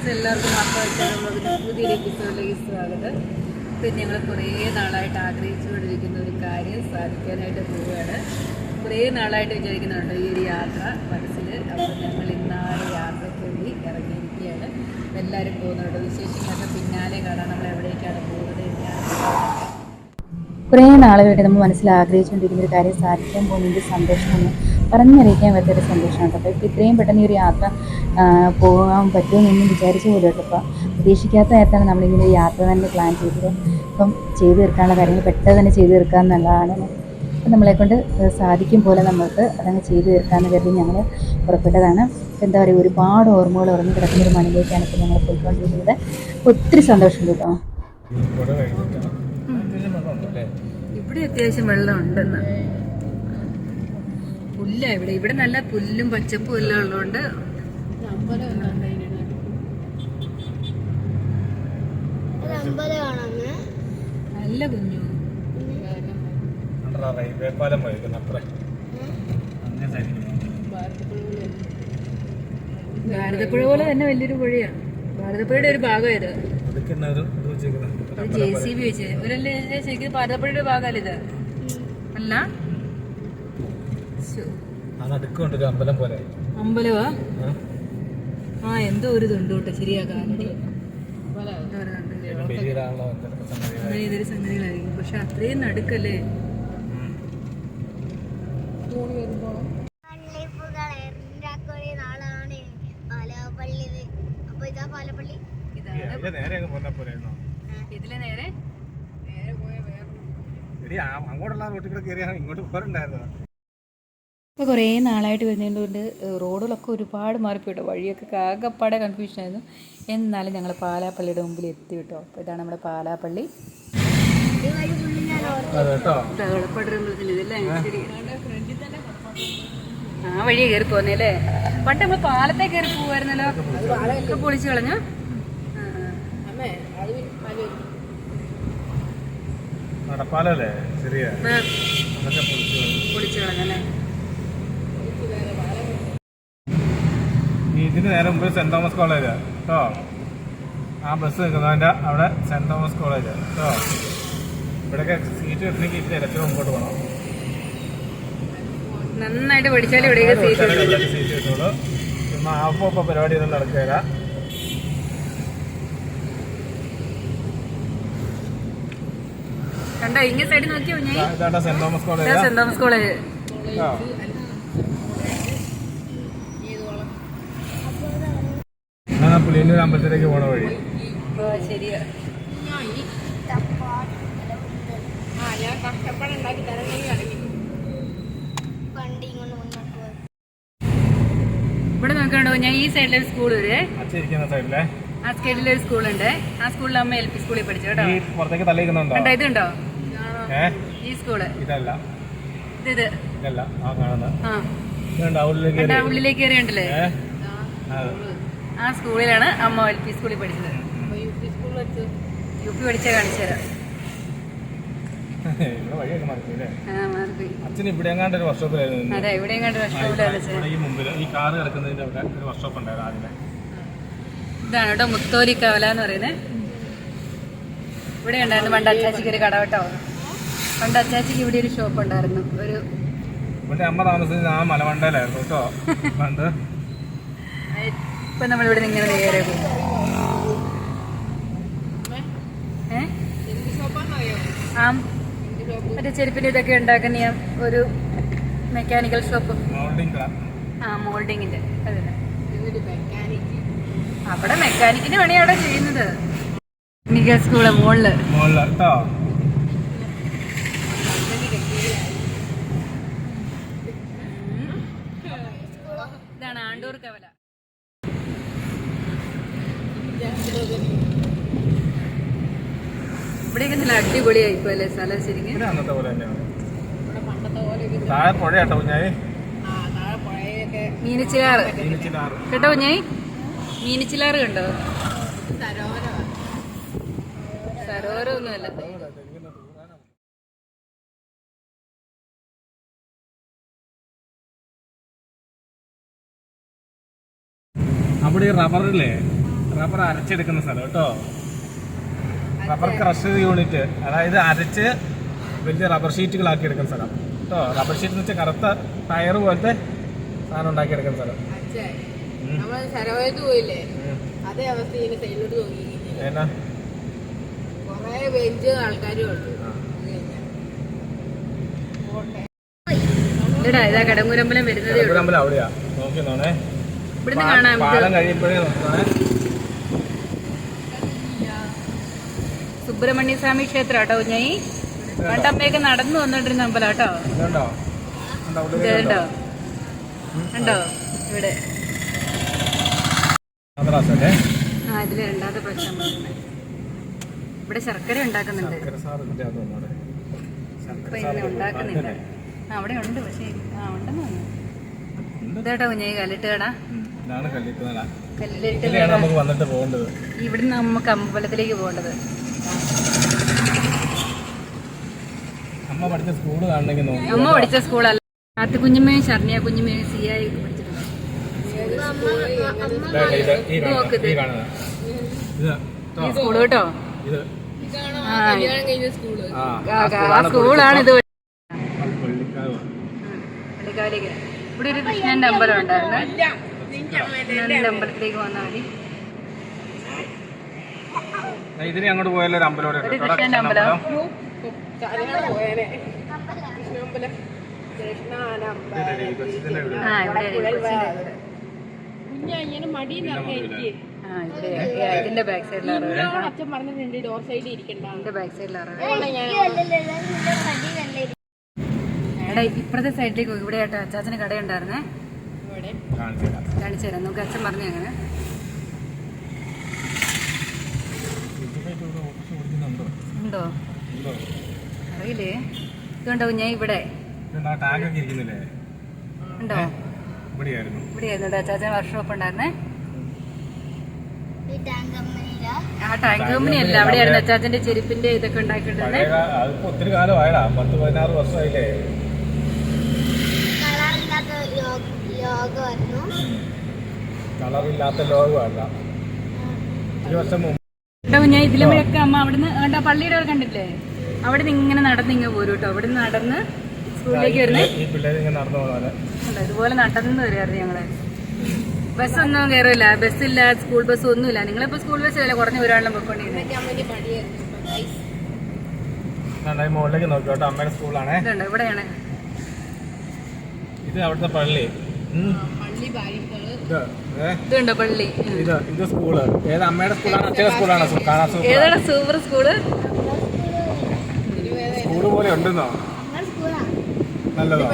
Friends എല്ലാവർക്കും പുതിയൊരു എപ്പിസോഡിലേക്ക് സ്വാഗതം. ഇപ്പം ഞങ്ങൾ കുറേ നാളായിട്ട് ആഗ്രഹിച്ചുകൊണ്ടിരിക്കുന്ന ഒരു കാര്യം സാധിക്കാനായിട്ട് പോവുകയാണ്. കുറേ നാളായിട്ട് വിചാരിക്കുന്നുണ്ട് ഈ ഒരു യാത്ര മനസ്സിൽ. അപ്പോൾ ഞങ്ങൾ ഇന്നാണ് യാത്രയ്ക്ക് വേണ്ടി ഇറങ്ങിയിരിക്കുകയാണ്. എല്ലാവരും പോകുന്നുണ്ട്. വിശേഷങ്ങളൊക്കെ പിന്നാലെ കാണാൻ നമ്മൾ എവിടേക്കാണ് പോകുന്നത് എന്നാണ്. കുറേ നാളുകളായിട്ട് നമ്മൾ മനസ്സിൽ ആഗ്രഹിച്ചുകൊണ്ടിരിക്കുന്ന ഒരു കാര്യം സാധിക്കാൻ പോകുന്നതിൻ്റെ സന്തോഷമൊന്നും പറഞ്ഞറിയിക്കാൻ പറ്റാത്ത സന്തോഷമാണ്. അപ്പോൾ ഇപ്പോൾ ഇത്രയും പെട്ടെന്ന് ഈ ഒരു യാത്ര പോകാൻ പറ്റുമെന്നൊന്നും വിചാരിച്ചു പോലും കേട്ടോ. അപ്പോൾ പ്രതീക്ഷിക്കാത്ത നേരത്താണ് നമ്മളിങ്ങനെ ഒരു യാത്ര തന്നെ പ്ലാൻ ചെയ്തത്. അപ്പം ചെയ്തു തീർക്കാനുള്ള കാര്യങ്ങൾ പെട്ടെന്ന് തന്നെ ചെയ്തു തീർക്കുക എന്നുള്ളതാണ്. അപ്പം നമ്മളെക്കൊണ്ട് സാധിക്കും പോലെ നമുക്ക് അതങ്ങ് ചെയ്തു തീർക്കാമെന്ന് കരുതി ഞങ്ങൾ പുറപ്പെട്ടതാണ്. എന്താ പറയുക, ഒരുപാട് ഓർമ്മകൾ ഉറങ്ങി കിടക്കുന്ന ഒരു മണിലേക്കാണ് ഇപ്പോൾ ഞങ്ങൾ പോയിക്കൊണ്ടിരിക്കുന്നത്. ഒത്തിരി സന്തോഷമുണ്ട് കേട്ടോ. ഇവിടെ അത്യാവശ്യം വെള്ളം ഉണ്ടെന്ന്. പുല്ല ഇവിടെ നല്ല പുല്ലും പച്ചപ്പും എല്ലാം ഉള്ളതുകൊണ്ട് നല്ല കുഞ്ഞു ഭാരതപ്പുഴ പോലെ തന്നെ വലിയൊരു പുഴയാണ്. ഭാരതപ്പുഴയുടെ ഒരു ഭാഗം ഇത്. JCB വെച്ച് ഇവരല്ലേ ശരിക്കും ഭാരതപ്പുഴയുടെ ഭാഗമല്ല ഇത്? അല്ല, അമ്പലവാ? ആ, എന്തോ ഒരു ഇതുണ്ട് കേട്ടോ. ശരിയാക്കാൻ ഇതൊരു സംഗതികളായിരിക്കും. പക്ഷെ അത്രയും നടുക്കല്ലേ. ഇതിലെ നേരെ ഇപ്പോൾ കുറേ നാളായിട്ട് വരുന്നതുകൊണ്ട് റോഡുകളൊക്കെ ഒരുപാട് മാറിപ്പോയിട്ടോ. വഴിയൊക്കെ ആകെപ്പാടെ കൺഫ്യൂഷൻ ആയിരുന്നു. എന്നാലും ഞങ്ങൾ പാലാപ്പള്ളിയുടെ മുമ്പിൽ എത്തി കേട്ടോ. അപ്പോൾ ഇതാണ് നമ്മുടെ പാലാപ്പള്ളി. ആ വഴിയെ കയറി പോന്നേ അല്ലേ? പണ്ട് നമ്മൾ പാലത്തെ കയറി പോവായിരുന്നല്ലോ. ഒക്കെ പൊളിച്ചു കളഞ്ഞു. പൊളിച്ചു കളഞ്ഞല്ലേ? ഇതിന് നേരെ മുമ്പ് സെന്റ് തോമസ് കോളേജ് കേട്ടോ. ആ ബസ് നിൽക്കുന്നതിൻ്റെ അവിടെ സെന്റ് തോമസ് കോളേജ് കേട്ടോ. ഇവിടെയൊക്കെ സീറ്റ് കിട്ടണമെങ്കിൽ ഇതിന് ഇടയ്ക്ക് മുമ്പോട്ട് പോകണം. നന്നായിട്ട് പഠിച്ചാലും ഇവിടെ സീറ്റ് കിട്ടുള്ളൂ. ചുമ്മാ ആപ്പോ പരിപാടിയൊന്നും നടക്കുകയില്ല. കണ്ടോ, ഇങ്ങനെ സൈഡിൽ നോക്കിയോ? ഇതാ saint Thomas college. Saint Thomas college Puliyannoor അമ്പലത്തിലേക്ക് പോണ വഴി. ശരിയാ. ഇവിടെ നോക്കണ്ടോ, ഞാൻ ഈ സൈഡിലെ ഒരു സ്കൂൾ വരെ. ആ സൈഡിലെ ഒരു സ്കൂളുണ്ട്. ആ സ്കൂളിൽ അമ്മ LP സ്കൂളിൽ പഠിച്ചു കേട്ടോ. പുറത്തേക്ക് തള്ളിക്കുന്നുണ്ടോ? ഇതുണ്ടോ ഈ സ്കൂള്? ഇതല്ല, ഇത് ഉള്ളിലേക്ക് കയറിയുണ്ടല്ലേ? ആ സ്കൂളിലാണ് അമ്മ LP സ്കൂളിൽ പഠിച്ചത്. UP പഠിച്ച കാണിച്ചു തരാം. അച്ഛൻ ഇവിടെ എങ്ങാണ്ട് ഒരു വർക്ക്ഷോപ്പിലായിരുന്നു. അതെ, ഇവിടെ എങ്ങാണ്ട് വർക്ക്ഷോപ്പിലായിരുന്നു. ഈ മുമ്പിൽ ഈ കാറ് കിടക്കുന്നതിന്റെ അവിടെ ഒരു വർക്ക്ഷോപ്പ് ഉണ്ടായിരുന്നു ആദ്യമേ. ഇതാണ് കേട്ടോ മുത്തോലി കവല എന്ന് പറയുന്നത്. ഇവിടെ ഉണ്ടായിരുന്നു പണ്ട് അച്ചാച്ചിക്ക് ഒരു കട കേട്ടോ. പണ്ട് അച്ചാച്ചിക്ക് ഇവിടെ ഒരു ഷോപ്പ് ഉണ്ടായിരുന്നു. ഇവിടെ അമ്മ താമസിച്ചത് ആ മലമണ്ടയിലായിരുന്നു കേട്ടോ പണ്ട്. ഇപ്പൊ നമ്മളിവിടെ ഇങ്ങനെ നേരെ പോകും. ആ, മറ്റേ ചെരുപ്പിന്റെ ഇതൊക്കെ ഉണ്ടാക്കുന്ന ഒരു മെക്കാനിക്കൽ ഷോപ്പ്. ആ, മോൾഡിങ്ങിന്റെ. അതല്ലേ അവിടെ മെക്കാനിക്കിന്റെ പണി അവിടെ ചെയ്യുന്നത്. ടെക്നിക്കൽ സ്കൂള് മോളില്. ഇതാണ് ആണ്ടൂർ കവല. ഇവിടെയൊക്കെ നല്ല അടിപൊളിയായിപ്പോ അല്ലേ സ്ഥലം? ശരിക്കും മീനച്ചിലാറ് കേട്ടോ. കുഞ്ഞായി മീനച്ചിലാറ് കണ്ടോ? സരോവരം ഒന്നുമല്ല. അവിടെ റബ്ബറില്ലേ റബ്ബർ അരച്ചെടുക്കുന്ന സ്ഥലം കേട്ടോ. റബ്ബർ ക്രഷർ യൂണിറ്റ്, അതായത് അരച്ച് വലിയ റബ്ബർ ഷീറ്റുകളാക്കി എടുക്കുന്ന സ്ഥലം കേട്ടോ. റബ്ബർ ഷീറ്റ് എന്ന് വെച്ചാൽ കറുത്ത ടയർ പോലത്തെ സാധനം ഉണ്ടാക്കി എടുക്കുന്ന സ്ഥലം. നമ്മൾ ശരവയത്ത് പോയില്ലേ, അതേ അവസ്ഥ ഇങ്ങനെ സൈഡിലോട്ട് നോക്കി ഏതാ കൊറേ ബെഞ്ച് ആൾക്കാരും ഉണ്ട്. ഇതാ കടങ്ങൂരമ്പലം വരുന്നതേ ഉള്ളൂ. കടങ്ങൂരമ്പലം അവിടെയാ, നോക്കി നോണേ. ഇവിടുന്ന് കാണാം. പാലം കഴിയുമ്പോഴേ നോക്കണേ. സുബ്രഹ്മണ്യ സ്വാമി ക്ഷേത്രം കേട്ടോ കുഞ്ഞായി. പണ്ടമ്മയൊക്കെ നടന്നു വന്നോണ്ടിരുന്ന അമ്പലം കേട്ടോ. ഇതുണ്ടോ? ഇതുണ്ടോ? ഉണ്ടോ ഇവിടെ? ആ, ഇതില് രണ്ടാമത്തെ പ്രശ്നം വരുന്നത്. ഇവിടെ ശർക്കര ഉണ്ടാക്കുന്നുണ്ട്. ഇപ്പൊ ഇന്ന് ഉണ്ടാക്കുന്നില്ല. ആ, അവിടെ ഉണ്ട്, പക്ഷേ ഉണ്ടെന്ന് തോന്നുന്നു. ഇതേട്ടാ കുഞ്ഞായി കല്ലിട്ട് കട. കല്ലിട്ട് നമുക്ക് വന്നിട്ട് പോകേണ്ടത്. ഇവിടുന്ന് നമുക്ക് അമ്പലത്തിലേക്ക് പോകേണ്ടത്. അമ്മ പഠിച്ച സ്കൂള് കാണണമെങ്കിൽ നോക്കി. അമ്മ പഠിച്ച സ്കൂളല്ല. ആത്ത് കുഞ്ഞമ്മയും ശർണിയ കുഞ്ഞമ്മയും CI പഠിച്ചിട്ടുണ്ട്. ഈ സ്കൂള് കേട്ടോ. ആ സ്കൂളാണ് ഇത്. പള്ളിക്കാവിലേക്ക് ഇവിടെ ഒരു കൃഷ്ണന്റെ അമ്പലം ഉണ്ടായിരുന്നു. കൃഷ്ണന്റെ അമ്പലത്തിലേക്ക് വന്നാൽ മതി. ഇതിന് അങ്ങോട്ട് പോയാലോ ഒരു അമ്പലം. ഒരു കൃഷ്ണന്റെ അമ്പലം. ആ, ഇവിടെ ഇതിന്റെ ബാക്ക് സൈഡിലാണ്. ഇതിന്റെ ബാക്ക് സൈഡിലാണ്. എടാ ഇപ്പുറത്തെ സൈഡിലേക്ക് ഇവിടെ ആയിട്ട് അച്ചാച്ചന് കടയുണ്ടായിരുന്നേ. കാണിച്ചു തരാം. നമുക്ക് അച്ഛൻ പറഞ്ഞു അങ്ങനെ. ഉണ്ടോ അറിയില്ലേ? ഇതുണ്ടോ ഞാൻ ഇവിടെ ഉണ്ടോ? ഇവിടെയായിരുന്നു അച്ചാച്ചൻ വർക്ക്ഷോപ്പ് ഉണ്ടായിരുന്നേ. ആ ടാങ്ക് കമ്പനി അല്ല, അവിടെയായിരുന്നു അച്ചാച്ചന്റെ ചെരുപ്പിന്റെ ഇതൊക്കെ ഉണ്ടാക്കിയിട്ടുണ്ട്. ഒത്തിരി കാലമായടാ, 10-16 വർഷമായില്ലേ. കളറില്ലാത്ത ലോകമല്ല. ഒരു വർഷം മുമ്പ് ഞാൻ ഇതിലൊക്കെ അമ്മ അവിടുന്ന് കണ്ട പള്ളിയുടെ കണ്ടില്ലേ, അവിടെ നിന്ന് ഇങ്ങനെ നടന്ന് ഇങ്ങനെ പോരും കേട്ടോ. അവിടെ നിന്ന് നടന്ന് സ്കൂളിലേക്ക് വരുന്നേ. ഈ പിള്ളേർ ഇങ്ങനെ നടന്നു പോകുന്നത് ഇതുപോലെ നടന്നു വരുമായിരുന്നു ഞങ്ങള്. ബസ്സൊന്നും കയറില്ല, ബസ്സില്ല, സ്കൂൾ ബസ് ഒന്നുമില്ല. നിങ്ങളിപ്പോ സ്കൂൾ ബസ് അല്ലേ കുറഞ്ഞ ഒരാളും പൊയ്ക്കൊണ്ടിരുന്നത്. മുകളിലേക്ക് നോക്കിയോട്ടോ. അമ്മയുടെ സ്കൂളാണേ. ഇതുണ്ട് ഇവിടെയാണ്. ഇത് അവിടുത്തെ പള്ളി. ഇതുണ്ടോ പള്ളി? ഇത് സ്കൂള്. ഏത് അമ്മയുടെ സ്കൂളാണ് അച്ഛന്റെ സ്കൂളാണ്? ഏതാണ് സൂപ്പർ സ്കൂള്? സ്കൂള് പോലെ ഉണ്ടെന്നോ? നല്ലതോ?